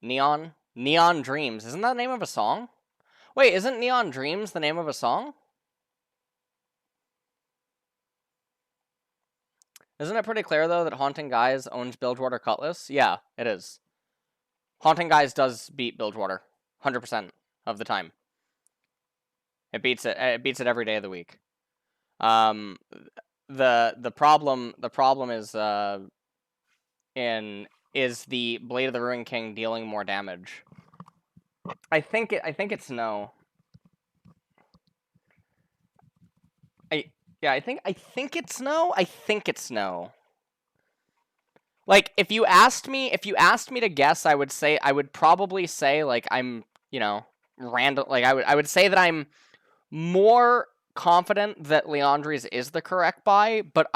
Neon Dreams. Isn't that the name of a song? Wait, isn't Neon Dreams the name of a song? Isn't it pretty clear, though, that Haunting Guys owns Bilgewater Cutlass? Yeah, it is. Haunting Guys does beat Bilgewater 100% of the time. It beats it every day of the week. The problem is is the Blade of the Ruin King dealing more damage? I think it's no. I think it's no. I think it's no. Like, if you asked me to guess, I would probably say, like, I'm, you know, random. Like, I would say that I'm more confident that Leandri's is the correct buy, but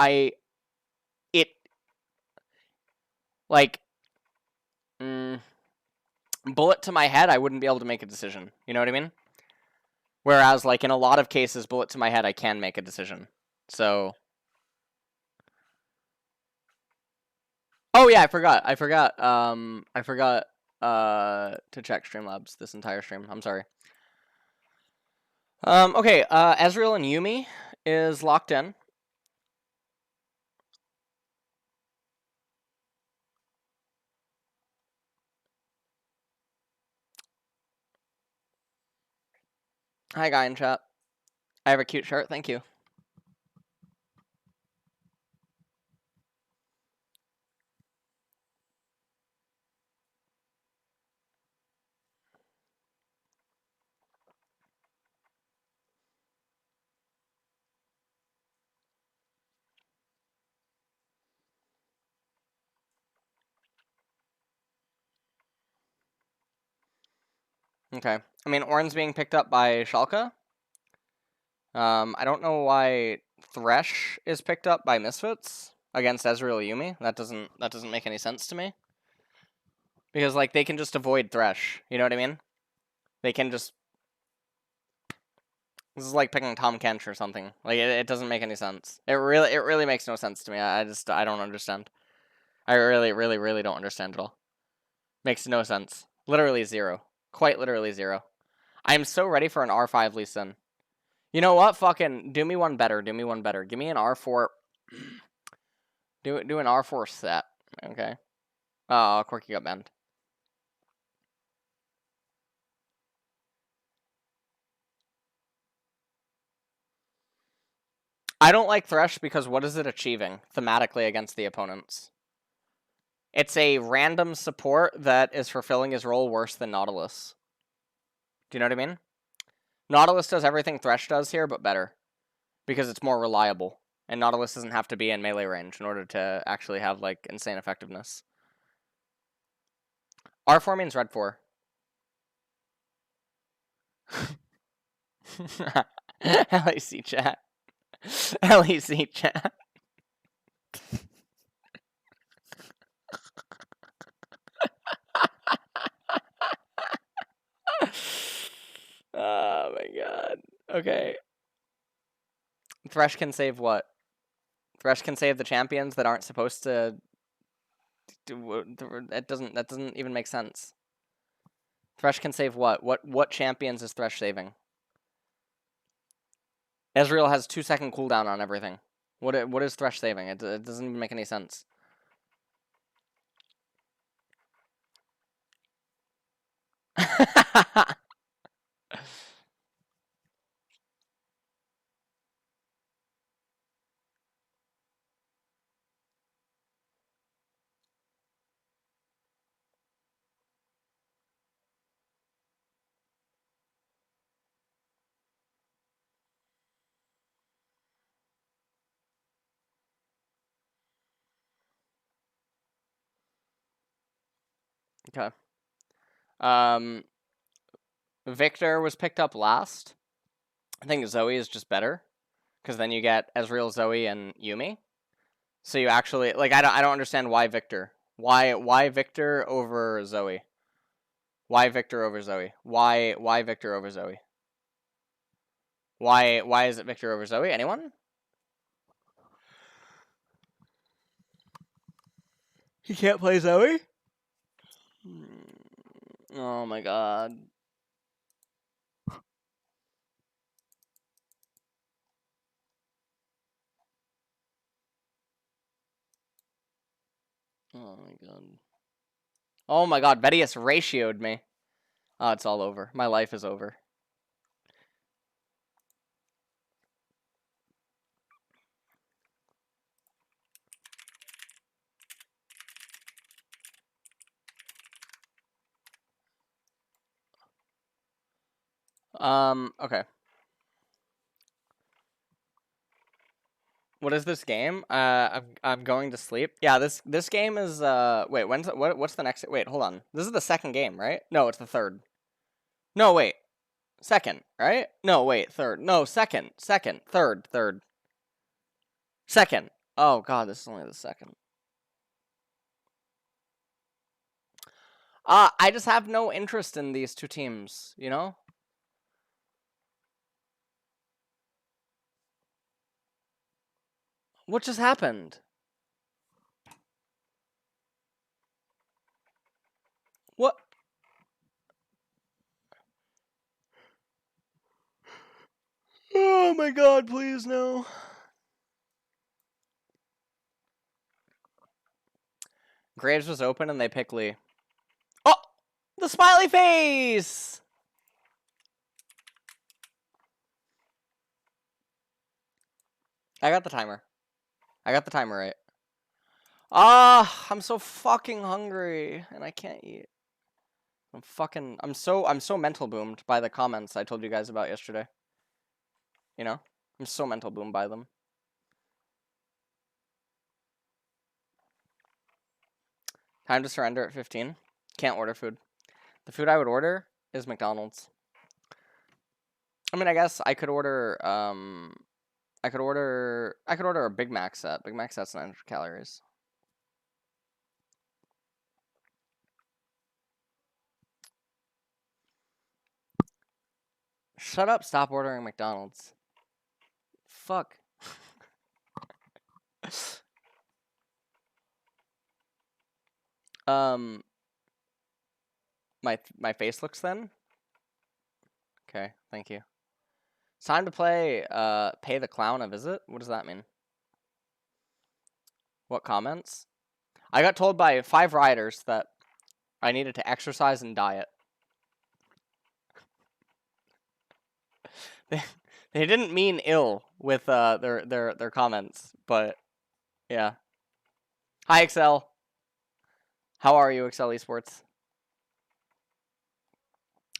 bullet to my head, I wouldn't be able to make a decision. You know what I mean? Whereas, like, in a lot of cases, bullet to my head, I can make a decision. So. Oh yeah, I forgot to check Streamlabs this entire stream. I'm sorry. Okay, Ezreal and Yuumi is locked in. Hi, guy in chat. I have a cute shirt, thank you. Okay. I mean, Ornn's being picked up by Schalke. I don't know why Thresh is picked up by Misfits against Ezreal Yuumi. That doesn't make any sense to me. Because, like, they can just avoid Thresh. You know what I mean? They can just... This is like picking Tom Kench or something. Like, it doesn't make any sense. It really makes no sense to me. I don't understand. I really don't understand at all. Makes no sense. Literally zero. Quite literally zero. I am so ready for an R5 Lee Sin. You know what? Fucking do me one better. Give me an R4. Do an R4 set. Okay. Oh, Quirky got banned. I don't like Thresh because what is it achieving thematically against the opponents? It's a random support that is fulfilling his role worse than Nautilus. Do you know what I mean? Nautilus does everything Thresh does here, but better. Because it's more reliable. And Nautilus doesn't have to be in melee range in order to actually have, like, insane effectiveness. R4 means red 4. LEC chat. LEC chat. Oh my god. Okay. Thresh can save what? Thresh can save the champions that aren't supposed to do. That doesn't even make sense. Thresh can save what? What champions is Thresh saving? Ezreal has 2-second cooldown on everything. What is Thresh saving? It doesn't even make any sense. Okay. Victor was picked up last. I think Zoe is just better, because then you get Ezreal, Zoe, and Yuumi. So you actually, like, I don't understand why Victor. Why Victor over Zoe? Why Victor over Zoe? Why Victor over Zoe? Why is it Victor over Zoe? Anyone? He can't play Zoe? Oh my god. Oh my god. Oh my god, Vedius ratioed me. Oh, it's all over. My life is over. Okay. What is this game? I'm going to sleep. Yeah, this game is wait, what's the next? Wait, hold on. This is the second game, right? No, it's the third. No, wait. Second, right? No, wait, third. No, second, third. Second. Oh god, this is only the second. I just have no interest in these two teams, you know? What just happened? What? Oh my god, please no. Graves was open and they pick Lee. Oh! The smiley face! I got the timer. I got the timer right. Ah, I'm so fucking hungry and I can't eat. I'm so mental boomed by the comments I told you guys about yesterday. You know? I'm so mental boomed by them. Time to surrender at 15. Can't order food. The food I would order is McDonald's. I mean, I guess I could order I could order a Big Mac set. Big Mac set's 900 calories. Shut up, stop ordering McDonald's. Fuck. My face looks thin? Okay, thank you. It's time to play Pay the Clown a Visit? What does that mean? What comments? I got told by 5 riders that I needed to exercise and diet. They didn't mean ill with their comments, but yeah. Hi Excel. How are you, Excel Esports?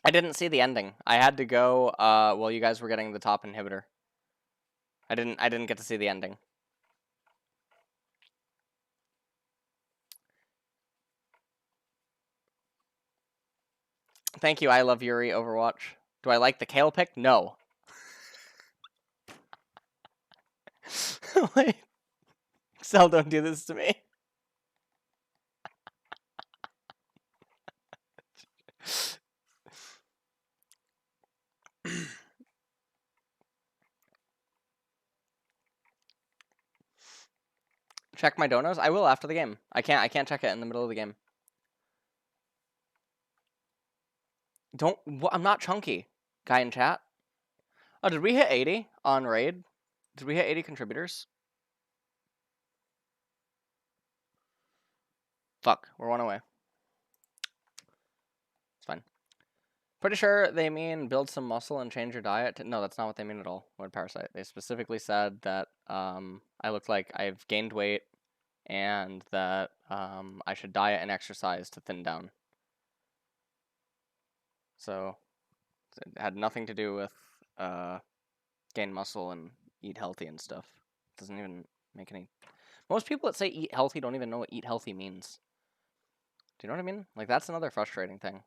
I didn't see the ending. I had to go while you guys were getting the top inhibitor. I didn't get to see the ending. Thank you, I love Yuri Overwatch. Do I like the kale pick? No. Wait. Excel, don't do this to me. Check my donos? I will after the game. I can't check it in the middle of the game. I'm not chunky. Guy in chat. Oh, did we hit 80 on raid? Did we hit 80 contributors? Fuck, we're 1 away. It's fine. Pretty sure they mean build some muscle and change your diet. No, that's not what they mean at all. What parasite? They specifically said that I look like I've gained weight and that I should diet and exercise to thin down. So it had nothing to do with gain muscle and eat healthy and stuff. It doesn't even make any. Most people that say eat healthy don't even know what eat healthy means. Do you know what I mean? Like that's another frustrating thing.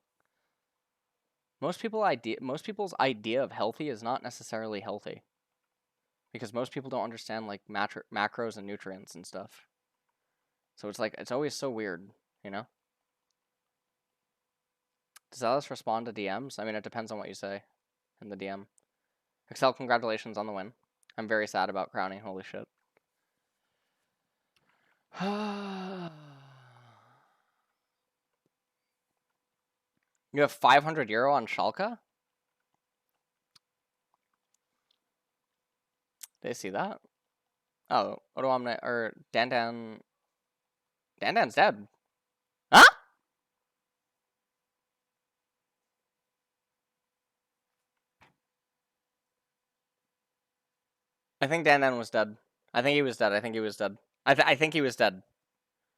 Most people's idea of healthy is not necessarily healthy. Because most people don't understand like macros and nutrients and stuff. So it's like it's always so weird, you know? Does Alice respond to DMs? I mean, it depends on what you say in the DM. Excel, congratulations on the win. I'm very sad about crowning, holy shit. You have 500 euro on Schalke? Did they see that? Oh, Odoamne, or Dandan. Dandan's dead. Huh? I think Dandan was dead. I think he was dead. I think he was dead. I think he was dead.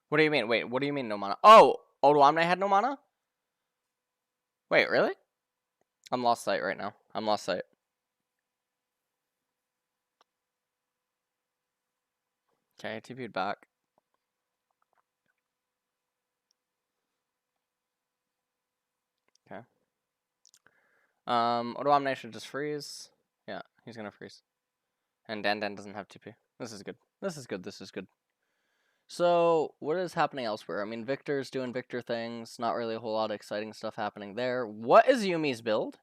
What do you mean? Wait, what do you mean no mana? Oh, Odoamne had no mana? Wait, really? I'm lost sight right now. I'm lost sight. Okay, TP'd back. Okay. Odoamne should just freeze. Yeah, he's gonna freeze. And Dandan doesn't have TP. This is good. This is good. This is good. So, what is happening elsewhere? I mean, Victor's doing Victor things. Not really a whole lot of exciting stuff happening there. What is Yumi's build?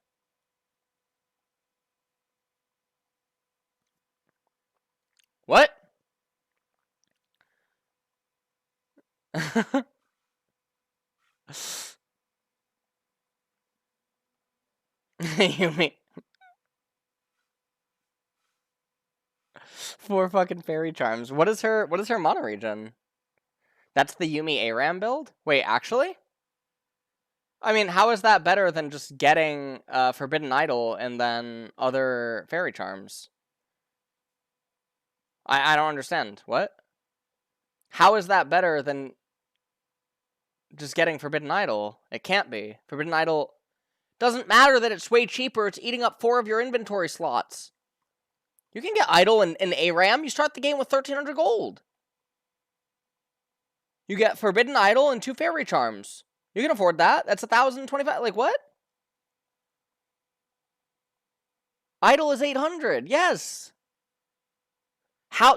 What? Yumi. 4 fucking fairy charms. What is her mana regen? That's the Yumi ARAM build? Wait, actually? I mean, how is that better than just getting Forbidden Idol and then other fairy charms? I don't understand. What? How is that better than just getting Forbidden Idol? It can't be. Forbidden Idol doesn't matter that it's way cheaper. It's eating up 4 of your inventory slots. You can get Idol in ARAM. You start the game with 1,300 gold. You get Forbidden Idol and 2 fairy charms. You can afford that. That's 1,025. Like, what? Idol is 800. Yes. How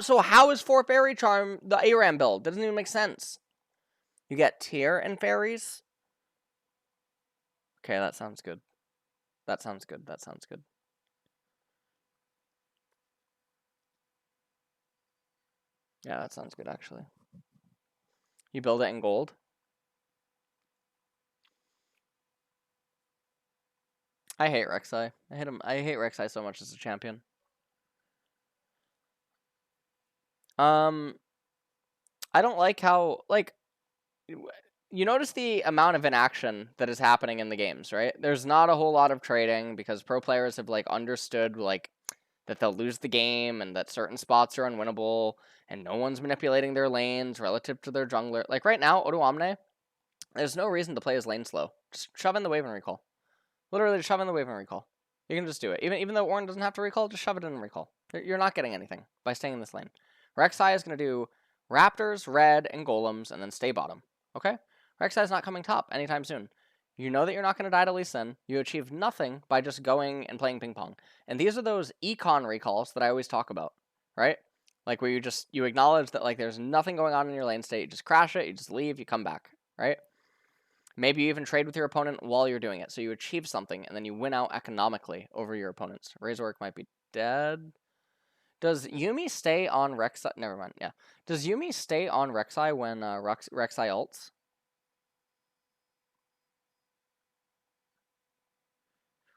is 4 fairy charm the ARAM build? That doesn't even make sense. You get tier and fairies. Okay, that sounds good. That sounds good. That sounds good. Yeah, that sounds good, actually. You build it in gold. I hate Rek'Sai. I hate him. I hate Rek'Sai so much as a champion. I don't like how, like, you notice the amount of inaction that is happening in the games, right? There's not a whole lot of trading because pro players have, like, understood, like, that they'll lose the game and that certain spots are unwinnable and no one's manipulating their lanes relative to their jungler. Like, right now, Odoamne, there's no reason to play his lane slow. Just shove in the wave and recall. Literally, just shove in the wave and recall. You can just do it. Even though Ornn doesn't have to recall, just shove it in and recall. You're not getting anything by staying in this lane. Rek'Sai is going to do Raptors, Red, and Golems, and then stay bottom. Okay? Rek'Sai is not coming top anytime soon. You know that you're not going to die to Lee Sin. You achieve nothing by just going and playing ping pong. And these are those econ recalls that I always talk about, right? Like where you acknowledge that like there's nothing going on in your lane state. You just crash it, you just leave, you come back, right? Maybe you even trade with your opponent while you're doing it. So you achieve something, and then you win out economically over your opponents. Razork might be dead. Does Yuumi stay on Rek'Sai? Never mind, yeah. Does Yuumi stay on Rek'Sai when Rek'Sai ults?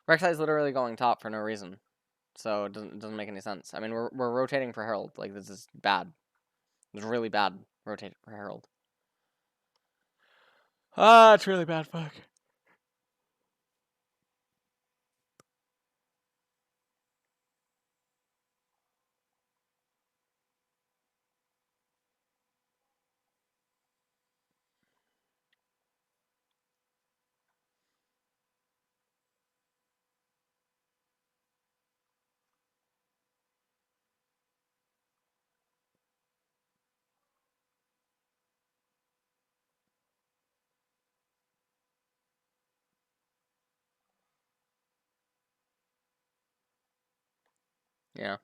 Rek'Sai's literally going top for no reason. So it doesn't make any sense. I mean, we're rotating for Herald. Like, this is bad. It's really bad rotating for Herald. Ah, it's really bad, fuck. Yeah.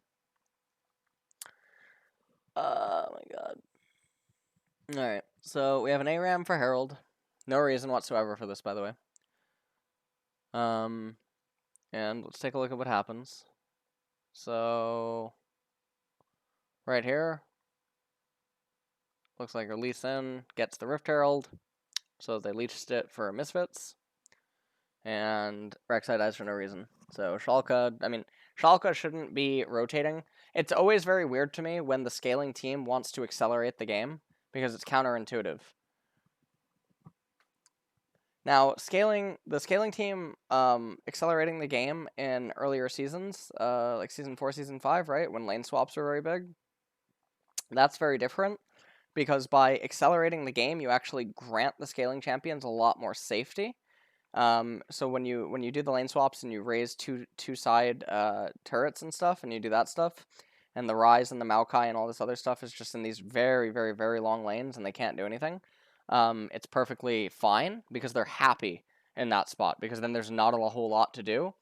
Oh my god. Alright, so we have an ARAM for Herald. No reason whatsoever for this, by the way. And let's take a look at what happens. So, right here, looks like our Lee Sin gets the Rift Herald, so they leached it for Misfits. and Rek'Sai dies for no reason. So Schalke, I mean, Schalke shouldn't be rotating. It's always very weird to me when the scaling team wants to accelerate the game, because it's counterintuitive. Now, the scaling team accelerating the game in earlier seasons, like Season 4, Season 5, right, when lane swaps were very big, that's very different, because by accelerating the game, you actually grant the scaling champions a lot more safety. So when you do the lane swaps and you raise two side turrets and stuff, and you do that stuff, and the Rise and the Maokai and all this other stuff is just in these very, very, very long lanes, and they can't do anything. It's perfectly fine because they're happy in that spot, because then there's not a whole lot to do,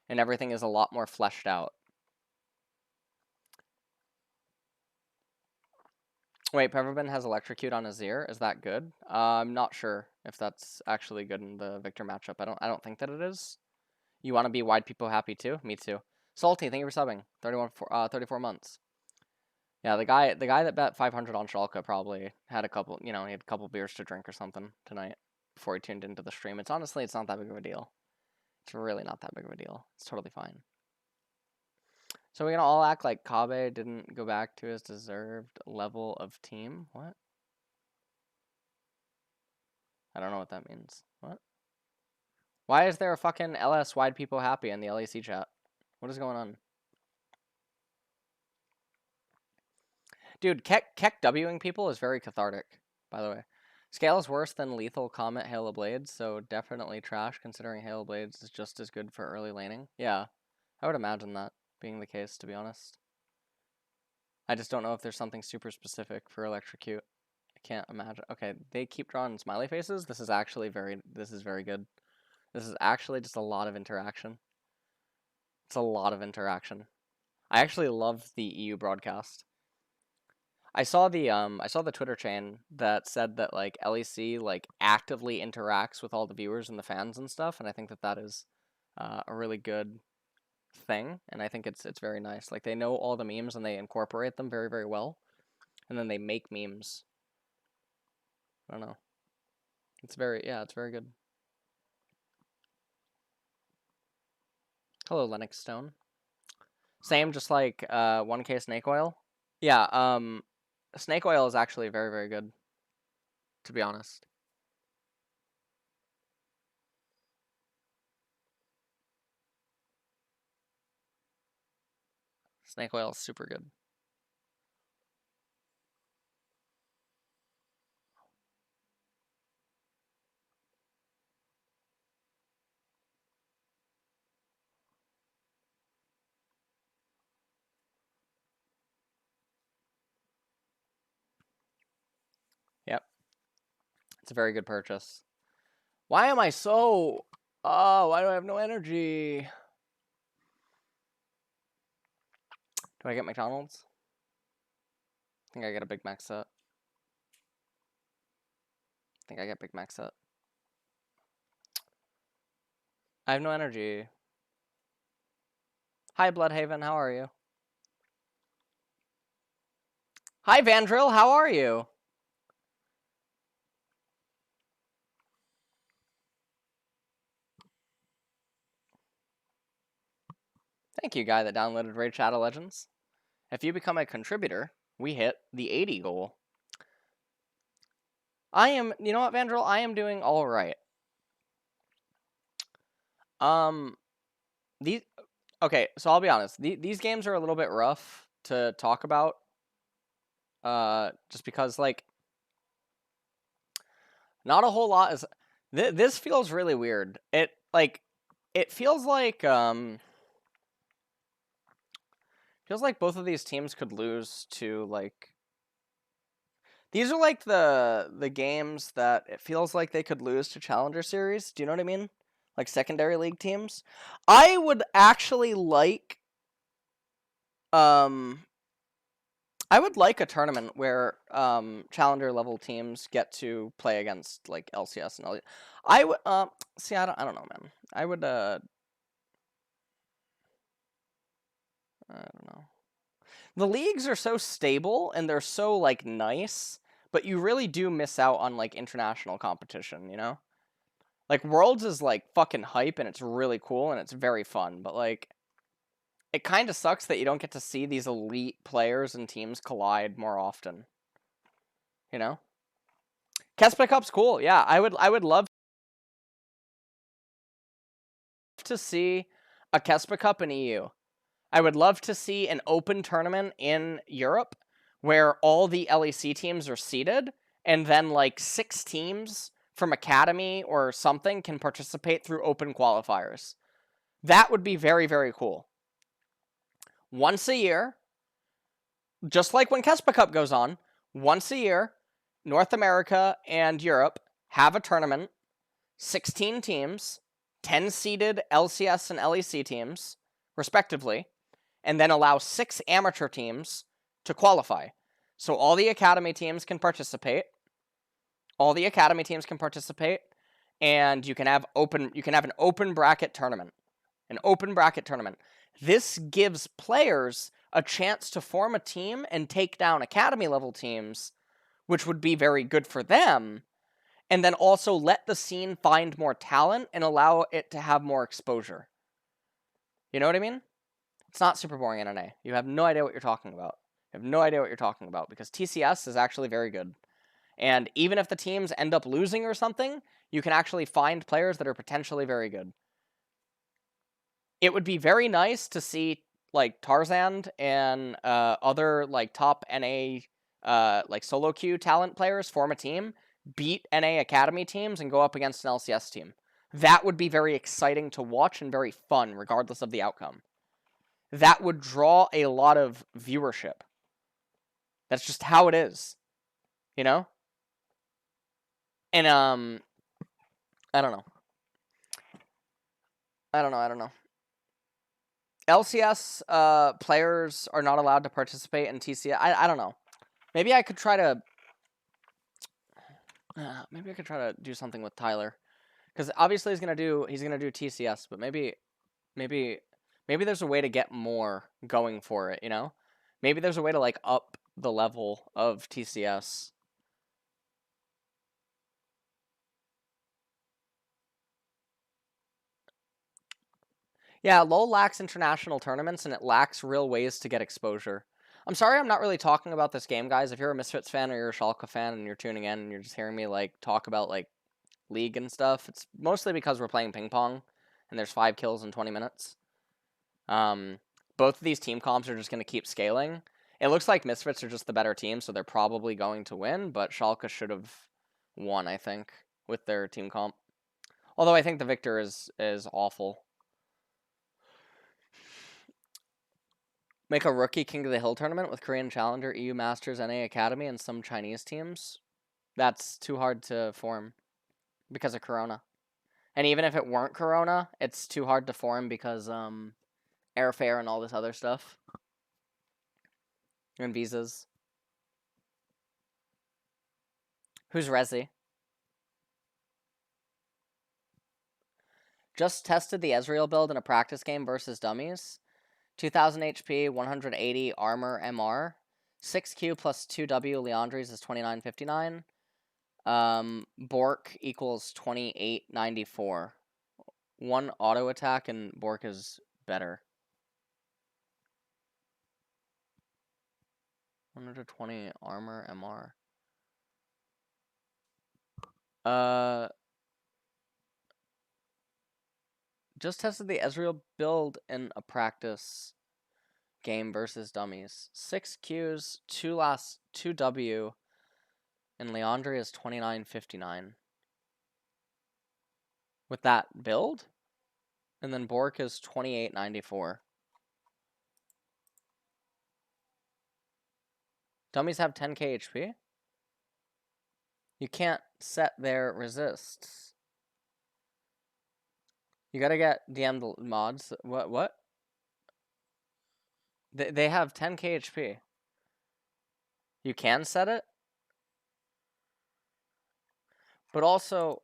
and everything is a lot more fleshed out. Wait, Peppermint has Electrocute on Azir. Is that good? I'm not sure if that's actually good in the Victor matchup. I don't think that it is. You want to be wide people happy too? Me too. Salty, thank you for subbing. 34 months. Yeah, the guy that bet 500 on Schalke probably had a couple, he had a couple beers to drink or something tonight before he tuned into the stream. It's not that big of a deal. It's really not that big of a deal. It's totally fine. So we're gonna all act like Kabe didn't go back to his deserved level of team? What? I don't know what that means. What? Why is there a fucking LS wide people happy in the LEC chat? What is going on? Dude, Keck Wing people is very cathartic, by the way. Scale is worse than Lethal Comet Hail of Blades, so definitely trash considering Hail of Blades is just as good for early laning. Yeah, I would imagine that being the case, to be honest. I just don't know if there's something super specific for Electrocute. I can't imagine. Okay, they keep drawing smiley faces. This is very good. This is actually just a lot of interaction. It's a lot of interaction. I actually love the EU broadcast. I saw the Twitter chain that said that like LEC like actively interacts with all the viewers and the fans and stuff, and I think that is a really good thing, and I think it's very nice. Like they know all the memes and they incorporate them very, very well, and then they make memes. I don't know. It's very good. Hello, Lennox Stone. Same, just like 1K Snake Oil. Yeah, Snake Oil is actually very, very good, to be honest. Snake Oil is super good. Yep. It's a very good purchase. Why am I so... Oh, why do I have no energy? Do I get McDonald's? I think I get a Big Mac set. I think I get Big Mac set. I have no energy. Hi, Bloodhaven. How are you? Hi, Vandrill. How are you? Thank you, guy that downloaded Raid Shadow Legends. If you become a contributor, we hit the 80 goal. You know what, Vandrill? I am doing all right. Okay, so I'll be honest. These games are a little bit rough to talk about. Just because, like, not a whole lot is... This feels really weird. It feels like, feels like both of these teams could lose to, like... These are, like, the games that it feels like they could lose to Challenger Series. Do you know what I mean? Like, secondary league teams. I would actually like... I would like a tournament where challenger level teams get to play against like LCS and I would see I don't know, man. I would I don't know. The leagues are so stable and they're so like nice, but you really do miss out on like international competition, you know? Like, Worlds is, like, fucking hype, and it's really cool, and it's very fun, but, like, it kind of sucks that you don't get to see these elite players and teams collide more often. You know? Kespa Cup's cool, yeah. I would love to see a Kespa Cup in EU. I would love to see an open tournament in Europe where all the LEC teams are seeded, and then, like, 6 teams from Academy or something can participate through open qualifiers. That would be very, very cool. Once a year, just like when Kespa Cup goes on, once a year, North America and Europe have a tournament, 16 teams, 10 seeded LCS and LEC teams, respectively, and then allow 6 amateur teams to qualify. So all the academy teams can participate. And you can have an open bracket tournament. This gives players a chance to form a team and take down academy level teams, which would be very good for them, and then also let the scene find more talent and allow it to have more exposure. You know what I mean? It's not super boring NNA. You have no idea what you're talking about. Because TCS is actually very good. And even if the teams end up losing or something, you can actually find players that are potentially very good. It would be very nice to see, like, Tarzan and other, like, top NA, like, solo queue talent players form a team, beat NA Academy teams, and go up against an LCS team. That would be very exciting to watch and very fun, regardless of the outcome. That would draw a lot of viewership. That's just how it is. You know? And, I don't know. LCS players are not allowed to participate in TCS. I don't know. Maybe I could try to do something with Tyler, because obviously he's gonna do TCS, but maybe there's a way to get more going for it. You know, maybe there's a way to, like, up the level of TCS. Yeah, LoL lacks international tournaments, and it lacks real ways to get exposure. I'm sorry I'm not really talking about this game, guys. If you're a Misfits fan or you're a Schalke fan and you're tuning in and you're just hearing me, like, talk about, like, League and stuff, it's mostly because we're playing ping pong and there's 5 kills in 20 minutes. Both of these team comps are just going to keep scaling. It looks like Misfits are just the better team, so they're probably going to win, but Schalke should have won, I think, with their team comp. Although I think the Victor is awful. Make a rookie King of the Hill tournament with Korean Challenger, EU Masters, NA Academy, and some Chinese teams. That's too hard to form because of Corona. And even if it weren't Corona, it's too hard to form because airfare and all this other stuff. And visas. Who's Resi? Just tested the Ezreal build in a practice game versus dummies. 2000 HP, 180 armor MR. 6Q plus 2W Leandri's is 2959. Bork equals 2894. 1 auto attack and Bork is better. 120 armor MR. Just tested the Ezreal build in a practice game versus dummies. 6 Qs, 2 W, and Leandri is 2959. With that build? And then Bork is 2894. Dummies have 10k HP? You can't set their resists. You gotta get DM'd mods. What? They have 10k HP. You can set it? But also,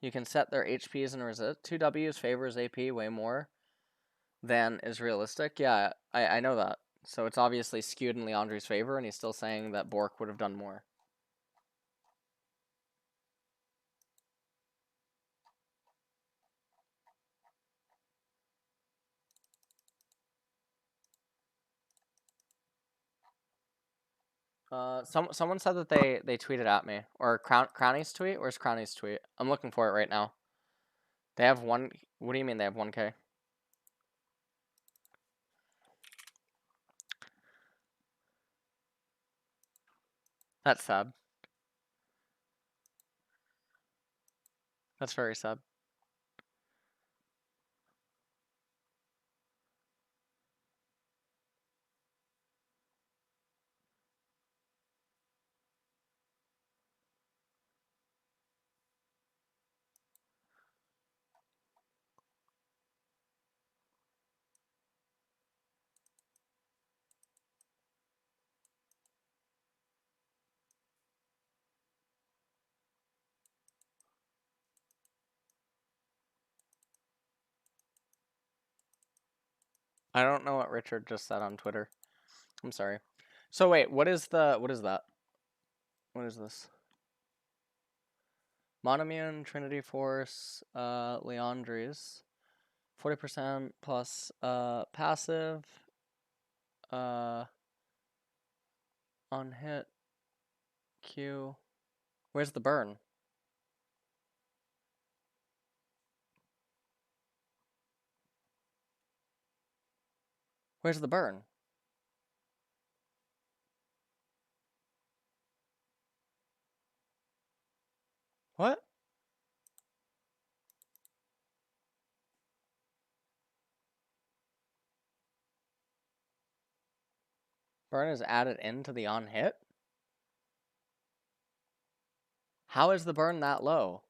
you can set their HPs and resist. 2 Ws favors AP way more than is realistic. Yeah, I know that. So it's obviously skewed in Leandri's favor, and he's still saying that Bork would have done more. Someone said that they tweeted at me, or Crowny's tweet. Where's Crowny's tweet? I'm looking for it right now. They have one. What do you mean they have 1K? That's sad. That's very sad. I don't know what Richard just said on Twitter. I'm sorry. So wait, what is that? What is this? Monomune, Trinity Force, Leandries, 40% plus passive, on hit, Q. Where's the burn? Where's the burn? What? Burn is added into the on hit? How is the burn that low?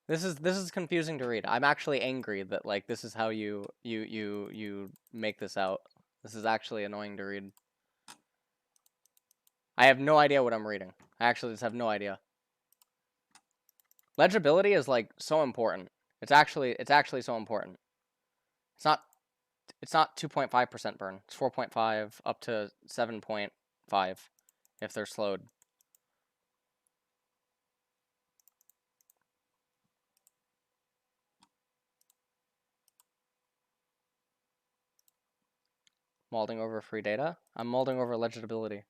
This is confusing to read. I'm actually angry that like this is how you make this out. This is actually annoying to read. I have no idea what I'm reading. I actually just have no idea. Legibility is like so important. It's actually so important. It's not 2.5% burn. It's 4.5 up to 7.5 if they're slowed. Molding over free data? I'm molding over legibility.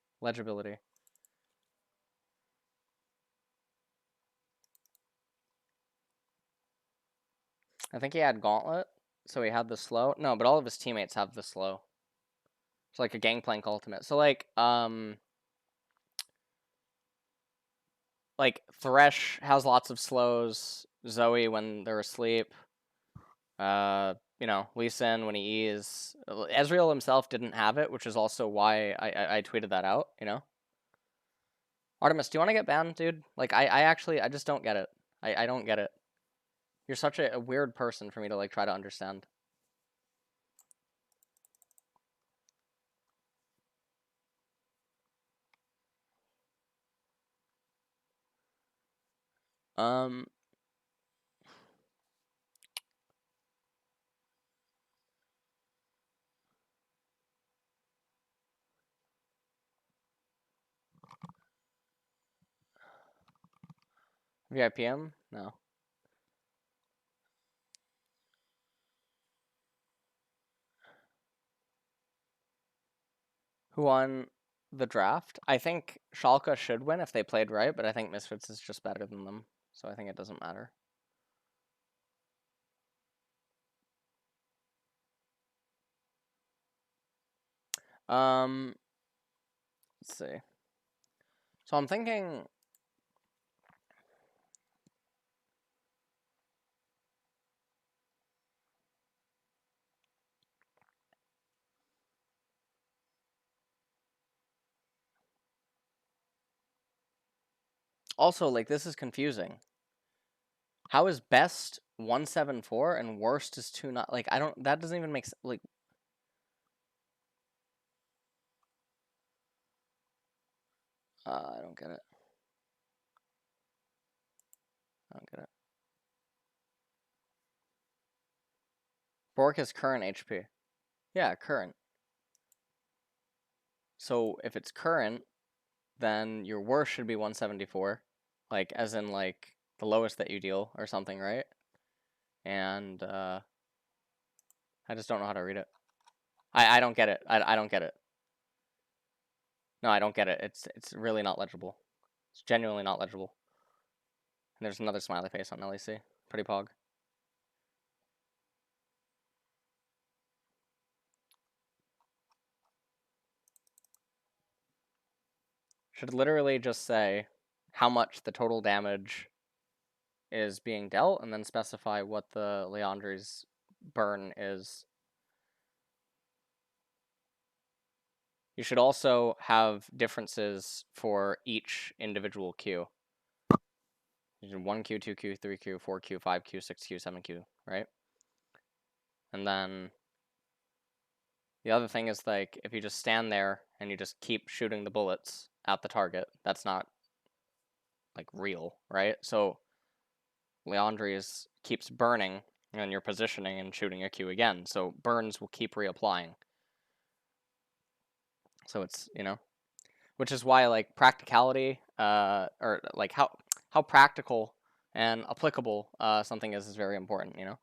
I think he had Gauntlet, so he had the slow. No, but all of his teammates have the slow. It's like a Gangplank ultimate. So like Thresh has lots of slows. Zoe when they're asleep. You know, Lee Sin when he E's. Ezreal himself didn't have it, which is also why I tweeted that out, you know? Artemis, do you want to get banned, dude? Like, I just don't get it. I don't get it. You're such a weird person for me to, like, try to understand. VIPM? No. Who won the draft? I think Schalke should win if they played right, but I think Misfits is just better than them, so I think it doesn't matter. Let's see. So I'm thinking. Also, like, this is confusing. How is best 174 and worst is 2 not like I don't that doesn't even make like I don't get it. I don't get it. Bork is current HP. Yeah, current. So if it's current, then your worst should be 174. Like as in like the lowest that you deal or something, right? and I just don't know how to read it. I don't get it. I don't get it. No, I don't get it. It's really not legible. It's genuinely not legible. And there's another smiley face on LEC. Pretty pog. Should literally just say how much the total damage is being dealt, and then specify what the Leandri's burn is. You should also have differences for each individual queue. 1Q, 2Q, 3Q, 4Q, 5Q, 6Q, 7Q, right? And then the other thing is, like, if you just stand there and you just keep shooting the bullets at the target, that's not, like, real, right? So Leandri's keeps burning, and you're positioning and shooting a Q again, so burns will keep reapplying. So it's, you know, which is why, like, practicality, or like how practical and applicable something is very important, you know.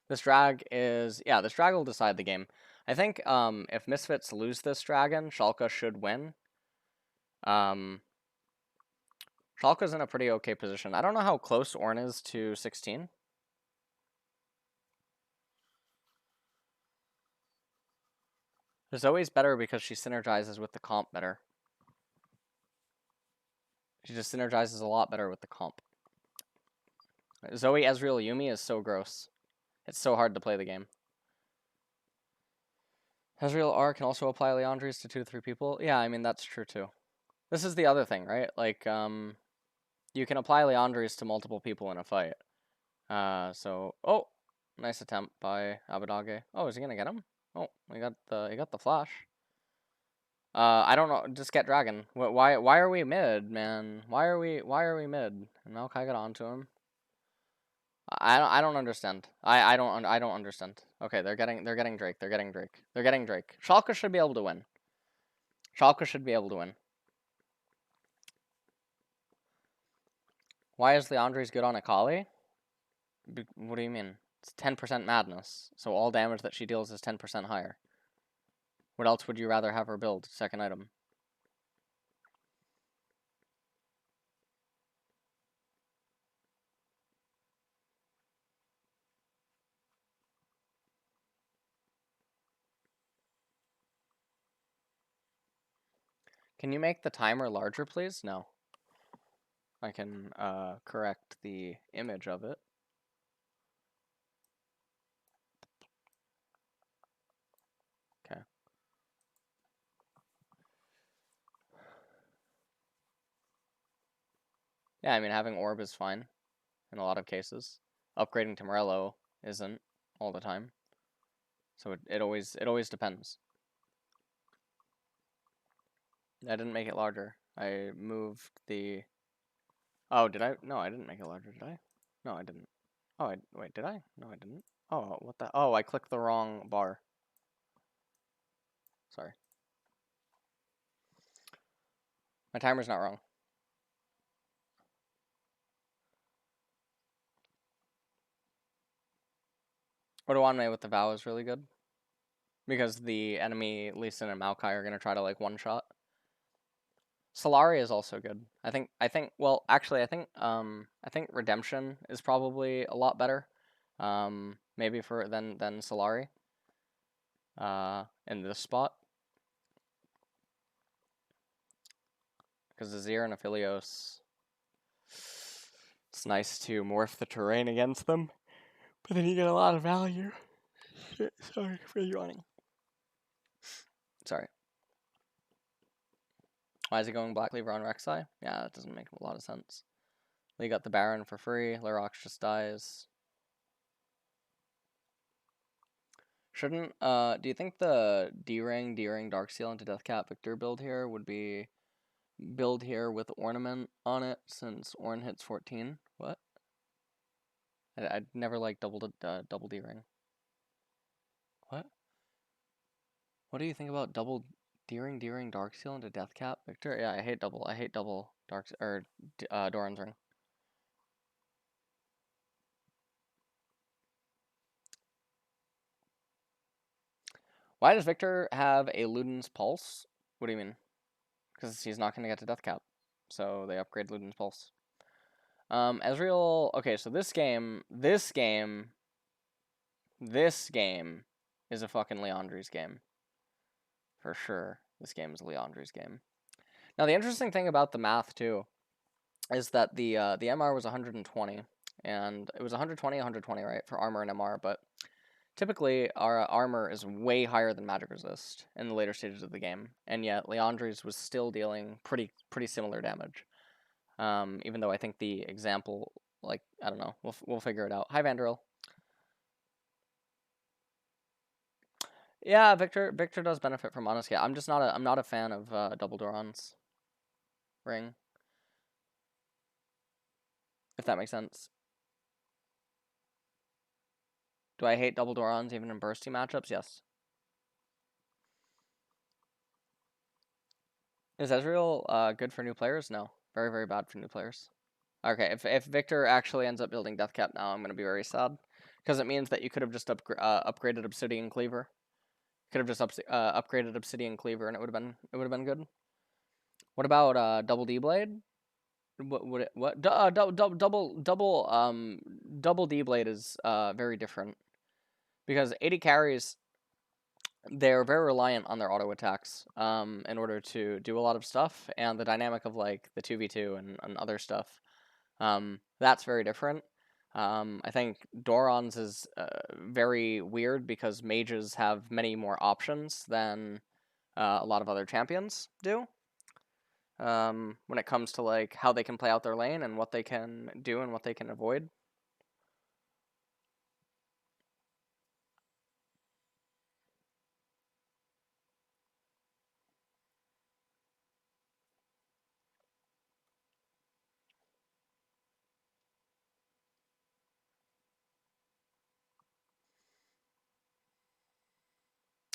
This drag is, yeah, this drag will decide the game. I think if Misfits lose this dragon, Schalke should win. Schalke's in a pretty okay position. I don't know how close Orn is to 16. Zoe's better because she synergizes with the comp better. She just synergizes a lot better with the comp. Zoe, Ezreal, Yumi is so gross. It's so hard to play the game. Ezreal R can also apply Leandri's to 2 to 3 people. Yeah, I mean, that's true too. This is the other thing, right? Like, you can apply Leandri's to multiple people in a fight. So, oh, nice attempt by Abadage. Oh, is he gonna get him? Oh, he got the flash. I don't know. Just get dragon. Why are we mid, man? Why are we mid? And Maokai got onto him. I don't understand. I don't understand. Okay, they're getting Drake. They're getting Drake. Schalke should be able to win. Schalke should be able to win. Why is Leandri's good on Akali? What do you mean? It's 10% madness, so all damage that she deals is 10% higher. What else would you rather have her build? Second item. Can you make the timer larger, please? No. I can correct the image of it. Okay. Yeah, I mean, having orb is fine in a lot of cases. Upgrading to Morello isn't all the time. So it always depends. I didn't make it larger. I moved the... Oh, did I? No, I didn't make it larger, did I? No, I didn't. Oh, wait, did I? No, I didn't. Oh, what the... Oh, I clicked the wrong bar. Sorry. My timer's not wrong. Odoanme with the Vow is really good. Because the enemy, Lee Sin and Maokai, are going to try to, like, one-shot. Solari is also good. I think, well, actually, I think Redemption is probably a lot better. Maybe than Solari. In this spot. Because Azir and Aphelios, it's nice to morph the terrain against them, but then you get a lot of value. Shit, sorry for yawning. Sorry. Why is he going Black Cleaver on Rek'Sai? Yeah, that doesn't make a lot of sense. Lee got the Baron for free. Lerox just dies. Shouldn't, do you think the D-Ring, Darksteel into Deathcap Victor build here would be build here with Ornament on it, since Orn hits 14? What? I'd never liked double D-Ring. What? What do you think about double D-Ring, Darksteel into Deathcap Victor? Yeah, I hate double Dark, or Doran's Ring. Why does Victor have a Luden's Pulse? What do you mean? Because he's not going to get to death cap. So they upgrade Luden's Pulse. Ezreal... Okay, so this game is a fucking Leandri's game. For sure. This game is Leandri's game. Now, the interesting thing about the math, too, is that the MR was 120. And it was 120, 120, right? For armor and MR, but... Typically, our armor is way higher than magic resist in the later stages of the game, and yet Leandri's was still dealing pretty similar damage. Even though I think the example, like, I don't know, we'll figure it out. Hi, Vanderil. Yeah, Victor does benefit from Monoscale. I'm not a fan of double Doran's ring, if that makes sense. Do I hate double Dorans even in bursty matchups? Yes. Is Ezreal good for new players? No. Very, very bad for new players. Okay, if Victor actually ends up building Death Cap now, I'm going to be very sad. Because it means that you could have just upgraded Obsidian Cleaver. Could have just upgraded Obsidian Cleaver and it would have been good. What about Double D Blade? What double D Blade is very different. Because 80 carries, they're very reliant on their auto attacks in order to do a lot of stuff, and the dynamic of like the 2v2 and other stuff, that's very different. I think Doran's is very weird because mages have many more options than a lot of other champions do. When it comes to like how they can play out their lane and what they can do and what they can avoid.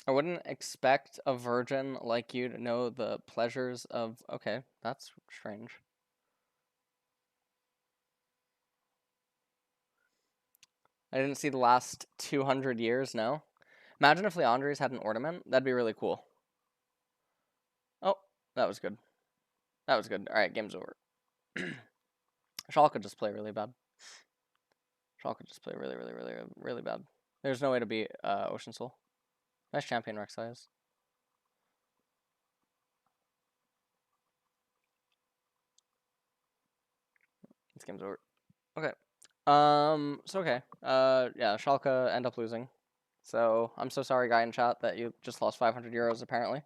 I wouldn't expect a virgin like you to know the pleasures of... Okay, that's strange. I didn't see the last 200 years, no? Imagine if Leandri's had an ornament. That'd be really cool. Oh, that was good. That was good. Alright, game's over. Schalke could just play really bad. Schalke could just play really, really, really, really bad. There's no way to beat Ocean Soul. Nice champion, Rek'Sai. This game's over. Okay. So okay. Yeah, Schalke end up losing. So, I'm so sorry, guy in chat, that you just lost 500 euros, apparently.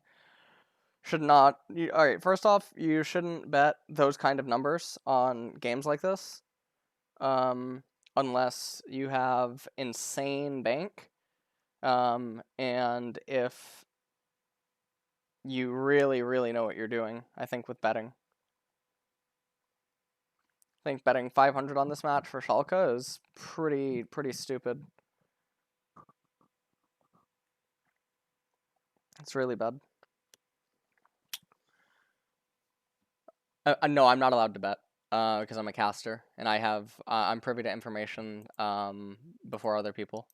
Should not... Alright, first off, you shouldn't bet those kind of numbers on games like this. Unless you have insane bank. And if you really, really know what you're doing, I think, with betting. I think betting 500 on this match for Schalke is pretty stupid. It's really bad. No, I'm not allowed to bet because I'm a caster and I'm privy to information before other people.